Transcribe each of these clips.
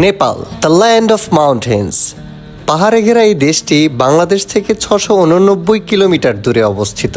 Nepal, the land of mountains. পাহাড়ে ঘেরা এই দেশটি বাংলাদেশ থেকে 689 কিলোমিটার দূরে অবস্থিত।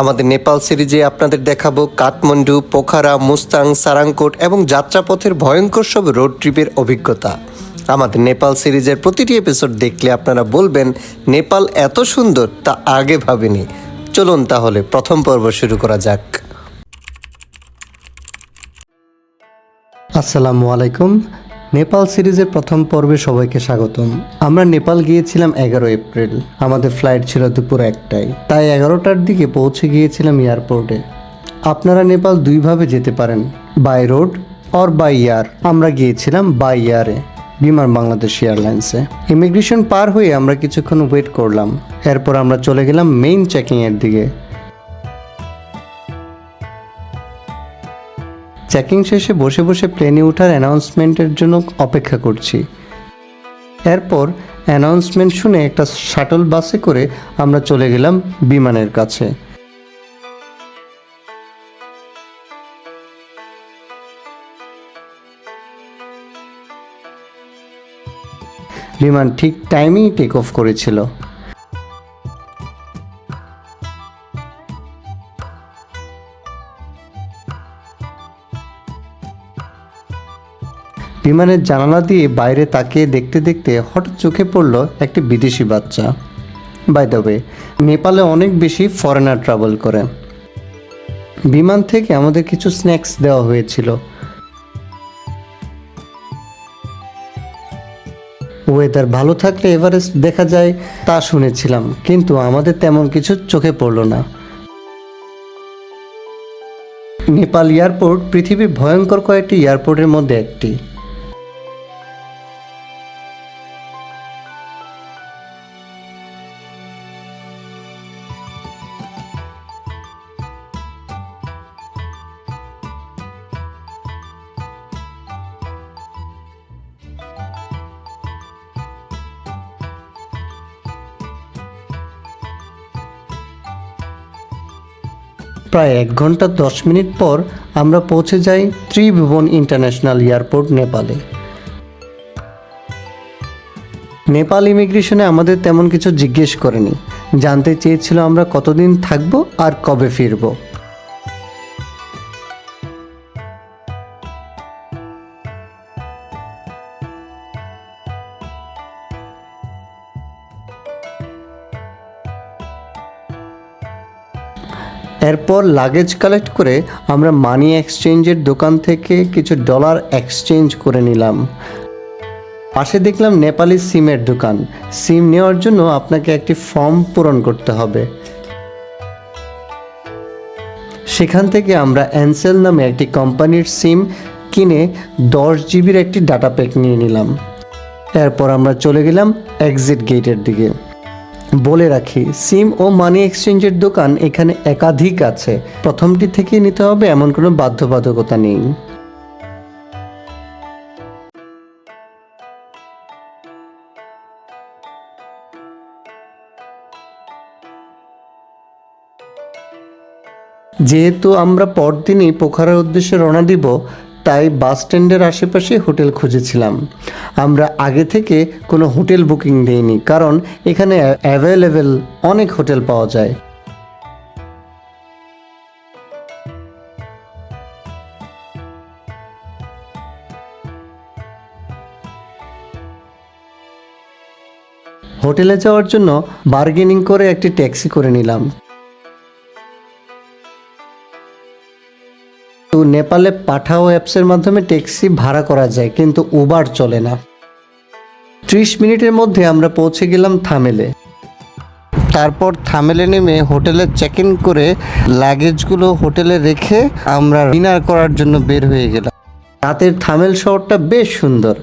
আমাদের নেপাল সিরিজে আপনাদের দেখাবো কাঠমান্ডু, পোখারা, মুস্তাং, সারাংকোট এবং যাত্রাপথের ভয়ঙ্কর সব রোড ট্রিপের অভিজ্ঞতা। আমাদের নেপাল সিরিজের প্রতিটি এপিসোড দেখলে আপনারা বলবেন নেপাল এত সুন্দর তা আগে ভাবিনি। চলুন তাহলে প্রথম পর্ব শুরু করা যাক। আসসালামু আলাইকুম। নেপাল সিরিজের প্রথম পর্বে সবাইকে স্বাগতম। আমরা নেপাল গিয়েছিলাম 11 এপ্রিল। আমাদের ফ্লাইট ছিল দুপুর 1টায়, তাই 11টার দিকে পৌঁছে গিয়েছিলাম এয়ারপোর্টে। আপনারা নেপাল দুইভাবে যেতে পারেন, by road or by air. আমরা গিয়েছিলাম বাই এয়ারে, বিমান বাংলাদেশ এয়ারলাইন্সে। ইমিগ্রেশন পার হয়ে আমরা কিছুক্ষণ ওয়েট করলাম, এরপর আমরা চলে গেলাম মেইন চেকিংয়ের দিকে। চেকিং শেষে বসে বসে প্লেনে ওঠার অ্যানাউন্সমেন্টের জন্য অপেক্ষা করছি। এরপর অ্যানাউন্সমেন্ট শুনে একটা শাটল বাসে করে আমরা চলে গেলাম বিমানের কাছে। বিমান ঠিক টাইমেই টেক অফ করেছিল। বিমানের জানালা দিয়ে বাইরে তাকিয়ে দেখতে দেখতে হঠাৎ চোখে পড়ল একটি বিদেশি বাচ্চা। বাই দ্য ওয়ে, নেপালে অনেক বেশি ফরেনার ট্রাভেল করে। বিমান থেকে আমাদের কিছু স্ন্যাক্স দেওয়া হয়েছিল। ওয়েদার ভালো থাকলে এভারেস্ট দেখা যায় তা শুনেছিলাম, কিন্তু আমাদের তেমন কিছু চোখে পড়ল না। নেপাল এয়ারপোর্ট পৃথিবীর ভয়ঙ্কর কয়েকটি এয়ারপোর্টের মধ্যে একটি। প্রায় 1 ঘন্টা 10 মিনিট পর আমরা পৌঁছে যাই ত্রিভুবন ইন্টারন্যাশনাল এয়ারপোর্ট, নেপালে। নেপাল ইমিগ্রেশনে আমাদের তেমন কিছু জিজ্ঞেস করেনি, জানতে চেয়েছিল আমরা কতদিন থাকবো আর কবে ফিরবো। এরপর লাগেজ কালেক্ট করে আমরা মানি এক্সচেঞ্জের দোকান থেকে কিছু ডলার এক্সচেঞ্জ করে নিলাম। পাশে দেখলাম নেপালি সিমের দোকান। সিম নেওয়ার জন্য আপনাকে একটি ফর্ম পূরণ করতে হবে। সেখান থেকে আমরা এনসেল নামে একটি কোম্পানির সিম কিনে 10 জিবির একটি ডাটা প্যাক নিয়ে নিলাম। এরপর আমরা চলে গেলাম এক্সিট গেটের দিকে। বলে রাখি, সিম ও মানি এক্সচেঞ্জের দোকান এখানে একাধিক আছে, প্রথমটি থেকেই নিতে হবে এমন কোনো বাধ্যবাধকতা নেই। যেহেতু আমরা পরদিনই পোখারার উদ্দেশ্যে রওনা দিব, তাই বাস স্ট্যান্ডের আশেপাশে হোটেল খুঁজেছিলাম। আমরা আগে থেকে কোনো হোটেল বুকিং দিইনি, কারণ এখানে অ্যাভেলেবেল অনেক হোটেল পাওয়া যায়। হোটেলে যাওয়ার জন্য বার্গেনিং করে একটি ট্যাক্সি করে নিলাম। নেপালে পাঠাও অ্যাপসের মাধ্যমে ট্যাক্সি ভাড়া করা যায়, কিন্তু উবার চলে না। 30 মিনিটের মধ্যে আমরা পৌঁছে গেলাম থামেলে। তারপর থামেলে নেমে হোটেলে চেক ইন করে লাগেজগুলো হোটেলে রেখে আমরা ডিনার করার জন্য বের হয়ে গেলাম। রাতের থামেল শহরটা বেশ সুন্দর,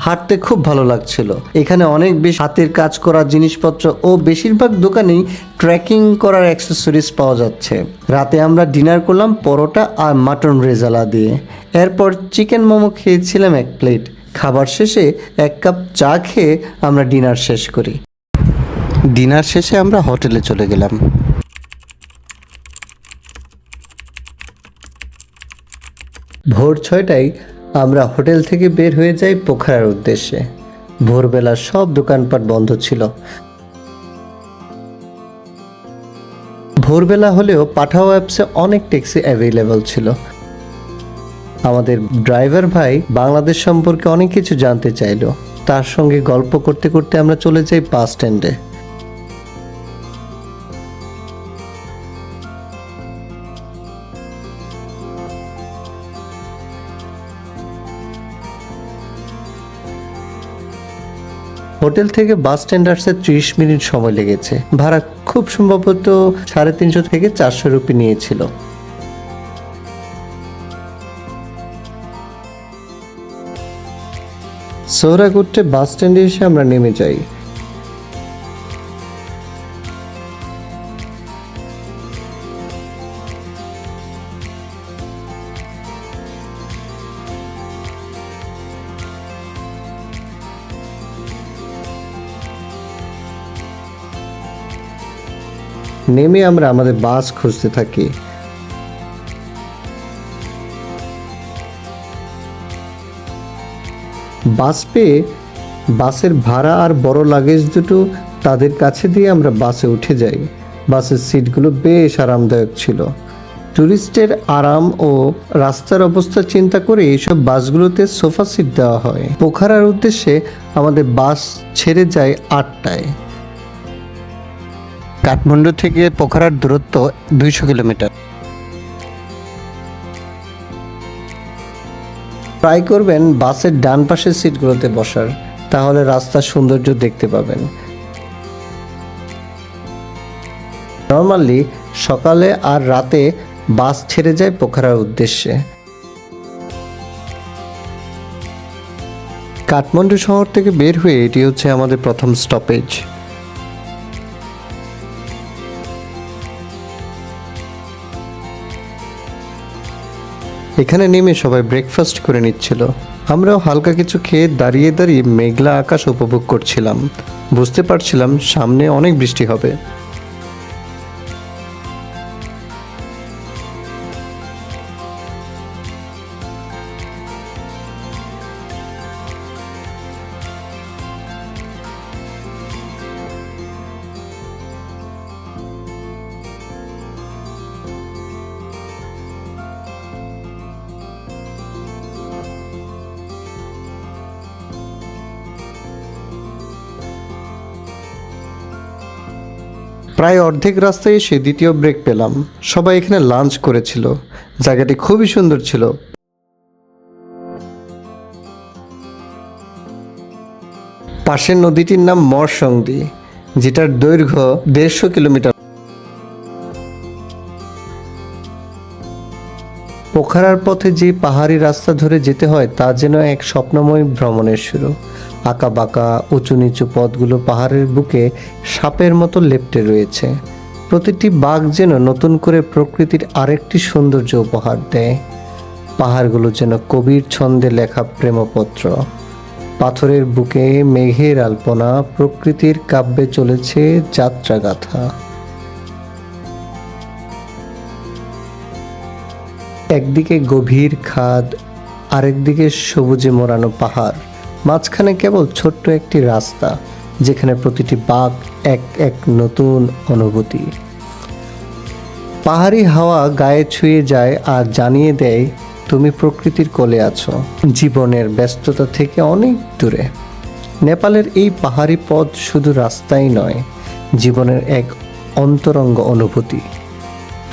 হাঁটতে খুব ভালো লাগছিল। এখানে অনেক বেশি হাতের কাজ করা জিনিসপত্র ও বেশিরভাগ দোকানেই ট্রেকিং করার অ্যাক্সেসরিজ পাওয়া যাচ্ছে। রাতে আমরা ডিনার করলাম পরোটা আর মাটন রেজালা দিয়ে। এরপর চিকেন মোমো খেয়েছিলাম 1 প্লেট। খাবার শেষে 1 কাপ চা খেয়ে আমরা ডিনার শেষ করি। ডিনার শেষে আমরা হোটেলে চলে গেলাম। ভোর 6টায় আমরা হোটেল থেকে বের হয়ে যাই পোখরার উদ্দেশ্যে। ভোরবেলা সব দোকানপাট বন্ধ ছিল। ভোরবেলা হলেও পাঠাও অ্যাপসে অনেক ট্যাক্সি অ্যাভেলেবল ছিল। আমাদের ড্রাইভার ভাই বাংলাদেশ সম্পর্কে অনেক কিছু জানতে চাইলো। তার সঙ্গে গল্প করতে করতে আমরা চলে যাই বাস স্ট্যান্ডে। হোটেল থেকে বাস স্ট্যান্ড আসতে 30 মিনিট সময় লেগেছে। ভাড়া খুব সম্ভবত 350 থেকে 400 রুপি নিয়েছিল। সোহরাগুট্টে বাস স্ট্যান্ডে এসে আমরা নেমে যাই। নেমে আমরা আমাদের বাস খুঁজতে থাকি। বাস পেয়ে বাসের ভাড়া আর বড় লাগেজ দুটো তাদের কাছে দিয়ে আমরা বাসে উঠে যাই। বাসের সিটগুলো বেশ আরামদায়ক ছিল। ট্যুরিস্টের আরাম ও রাস্তার অবস্থা চিন্তা করে এইসব বাসগুলোতে সোফা সিট দেওয়া হয়। পোখারার উদ্দেশ্যে আমাদের বাস ছেড়ে যায় 8টায়। কাঠমান্ডু থেকে পোখরার দূরত্ব 200 কিলোমিটার। ট্রাই করবেন বাসের ডান পাশের সিটগুলোতে বসার, তাহলে রাস্তার সৌন্দর্য দেখতে পাবেন। নর্মালি সকালে আর রাতে বাস ছেড়ে যায় পোখরার উদ্দেশ্যে। কাঠমান্ডু শহর থেকে বের হয়ে এটি হচ্ছে আমাদের প্রথম স্টপেজ। এখানে নেমে সবাই ব্রেকফাস্ট করে নিচ্ছিল। আমরাও হালকা কিছু খেয়ে দাঁড়িয়ে দাঁড়িয়ে মেঘলা আকাশ উপভোগ করছিলাম। বুঝতে পারছিলাম সামনে অনেক বৃষ্টি হবে। প্রায় অর্ধেক রাস্তায় এসে দ্বিতীয় ব্রেক পেলাম। সবাই এখানে লাঞ্চ করেছিল। জায়গাটি খুবই সুন্দর ছিল। পাশের নদীটির নাম মরসংদি, যেটার দৈর্ঘ্য 150 কিলোমিটার। পোখরার পথে যে পাহাড়ি রাস্তা ধরে যেতে হয় তা যেন এক স্বপ্নময় ভ্রমণের শুরু। আঁকা বাঁকা উঁচু নিচু পথগুলো পাহাড়ের বুকে সাপের মতো লেপ্টে রয়েছে। প্রতিটি বাঁক যেন নতুন করে প্রকৃতির আরেকটি সৌন্দর্য উপহার দেয়। পাহাড়গুলো যেন কবির ছন্দে লেখা প্রেমপত্র। পাথরের বুকে মেঘের আলপনা, প্রকৃতির কাব্যে চলেছে যাত্রাগাথা। একদিকে গভীর খাদ, আরেকদিকে সবুজে মোড়ানো পাহাড়, মাঝখানে কেবল ছোট্ট একটি রাস্তা, যেখানে প্রতিটি বাঁক এক এক নতুন অনুভূতি। পাহাড়ি হাওয়া গায়ে ছুঁয়ে যায় আর জানিয়ে দেয় তুমি প্রকৃতির কোলে আছো, জীবনের ব্যস্ততা থেকে অনেক দূরে। নেপালের এই পাহাড়ি পথ শুধু রাস্তাই নয়, জীবনের এক অন্তরঙ্গ অনুভূতি।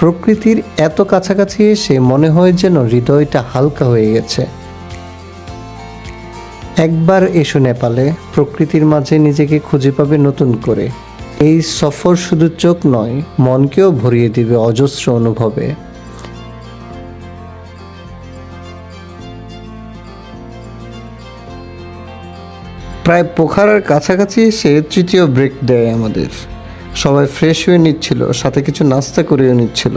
প্রকৃতির এত কাছাকাছি এসে মনে হয় যেন হৃদয়টা হালকা হয়ে গেছে। একবার এসো নেপালে, প্রকৃতির মাঝে নিজেকে খুঁজে পাবে নতুন করে। এই সফর শুধু চোখ নয়, মনকেও ভরিয়ে দিবে অজস্র অনুভবে। প্রায় পোখারার কাছাকাছি এসে তৃতীয় ব্রেক দেয় আমাদের। সবাই ফ্রেশ হয়ে নিচ্ছিল, সাথে কিছু নাস্তা করেও নিচ্ছিল।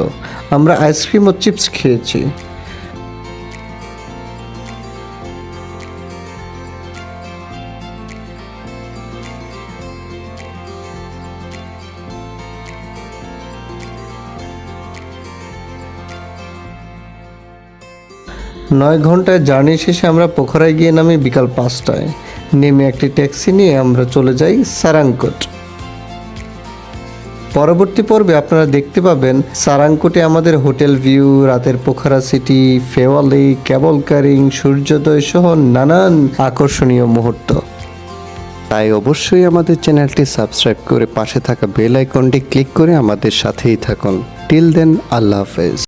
আমরা আইসক্রিম ও চিপস খেয়েছি। 9 ঘন্টায় জার্নি শেষে আমরা পোখরায় গিয়ে নামি বিকাল 5টায়। নেমে একটি ট্যাক্সি নিয়ে আমরা চলে যাই সারাংকোট। পরবর্তী পর্বে আপনারা দেখতে পাবেন সারাংকোটে আমাদের হোটেল ভিউ, রাতের পোখরা সিটি, ফেওয়ালি, কেবল কারিং, সূর্যোদয় সহ নানান আকর্ষণীয় মুহূর্ত। তাই অবশ্যই আমাদের চ্যানেলটি সাবস্ক্রাইব করে পাশে থাকা বেল আইকনটি ক্লিক করে আমাদের সাথেই থাকুন। টিল দেন, আল্লাহ হাফেজ।